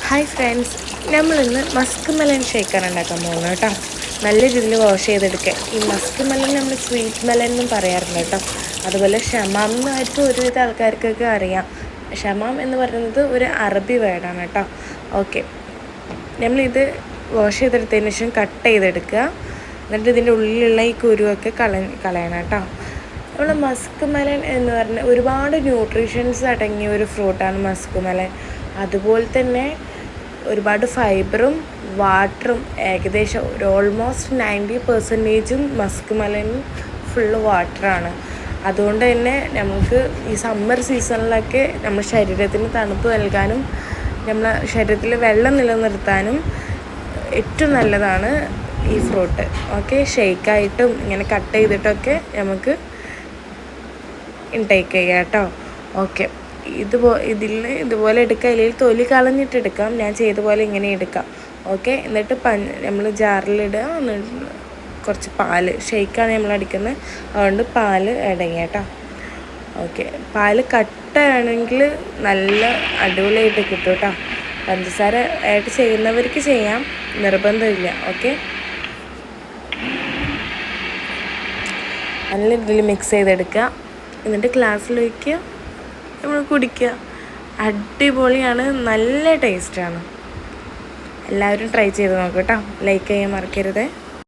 Hi friends, നമ്മളിന്ന് Musk melon ഷേക്കാണ് ഉണ്ടാക്കാൻ പോകുന്നത് കേട്ടോ. നല്ല രീതിയിൽ വാഷ് ചെയ്തെടുക്കുക. ഈ മസ്ക് മെലൻ നമ്മൾ സ്വീറ്റ് മെലൻ എന്നും പറയാറുണ്ട് കേട്ടോ. അതുപോലെ ഷമാം എന്നായിരിക്കും ഒരുവിധ ആൾക്കാർക്കൊക്കെ അറിയാം. ഷമാം എന്ന് പറയുന്നത് ഒരു അറബി വേർഡാണ് കേട്ടോ. ഓക്കെ, നമ്മളിത് വാഷ് ചെയ്തെടുത്തതിന് ശേഷം കട്ട് ചെയ്തെടുക്കുക. എന്നിട്ട് ഇതിൻ്റെ ഉള്ളിലുള്ള ഈ കുരുവൊക്കെ കളയണം കേട്ടോ. നമ്മൾ മസ്ക് മെലൻ എന്ന് പറഞ്ഞാൽ ഒരുപാട് ന്യൂട്രീഷൻസ് അടങ്ങിയ ഒരു ഫ്രൂട്ടാണ് മസ്ക് മെലൻ. അതുപോലെ തന്നെ ഒരുപാട് ഫൈബറും വാട്ടറും ഏകദേശം ഒരു ഓൾമോസ്റ്റ് 90% മസ്ക് മെലനും ഫുള്ള് വാട്ടറാണ്. അതുകൊണ്ട് തന്നെ നമുക്ക് ഈ സമ്മർ സീസണിലൊക്കെ നമ്മുടെ ശരീരത്തിന് തണുപ്പ് നൽകാനും നമ്മുടെ ശരീരത്തിൽ വെള്ളം നിലനിർത്താനും ഏറ്റവും നല്ലതാണ് ഈ ഫ്രൂട്ട്. ഓക്കെ, ഷെയ്ക്കായിട്ടും ഇങ്ങനെ കട്ട് ചെയ്തിട്ടൊക്കെ നമുക്ക് ഇൻടേക്ക് ചെയ്യാം കേട്ടോ. ഓക്കെ, ഇതുപോലെ എടുക്കാം, അല്ലെങ്കിൽ തൊലി കളഞ്ഞിട്ടെടുക്കാം. ഞാൻ ചെയ്ത പോലെ ഇങ്ങനെ എടുക്കാം. ഓക്കെ, എന്നിട്ട് നമ്മൾ ജാറിലിടുക. കുറച്ച് പാല്, ഷെയ്ക്കാണ് നമ്മൾ അടിക്കുന്നത്, അതുകൊണ്ട് പാല് അടങ്ങി കേട്ടോ. ഓക്കെ, പാല് കട്ടയാണെങ്കിൽ നല്ല അടിപൊളിയായിട്ട് കിട്ടും കേട്ടോ. പഞ്ചസാര ആയിട്ട് ചെയ്യുന്നവർക്ക് ചെയ്യാം, നിർബന്ധമില്ല. ഓക്കെ, നല്ല രീതിയിൽ മിക്സ് ചെയ്തെടുക്കുക. എന്നിട്ട് ഗ്ലാസ്സിൽ വയ്ക്കുക, നമ്മൾ കുടിക്കുക. അടിപൊളിയാണ്, നല്ല ടേസ്റ്റാണ്. എല്ലാവരും ട്രൈ ചെയ്ത് നോക്കുക കേട്ടോ. ലൈക്ക് ചെയ്യാൻ മറക്കരുത്.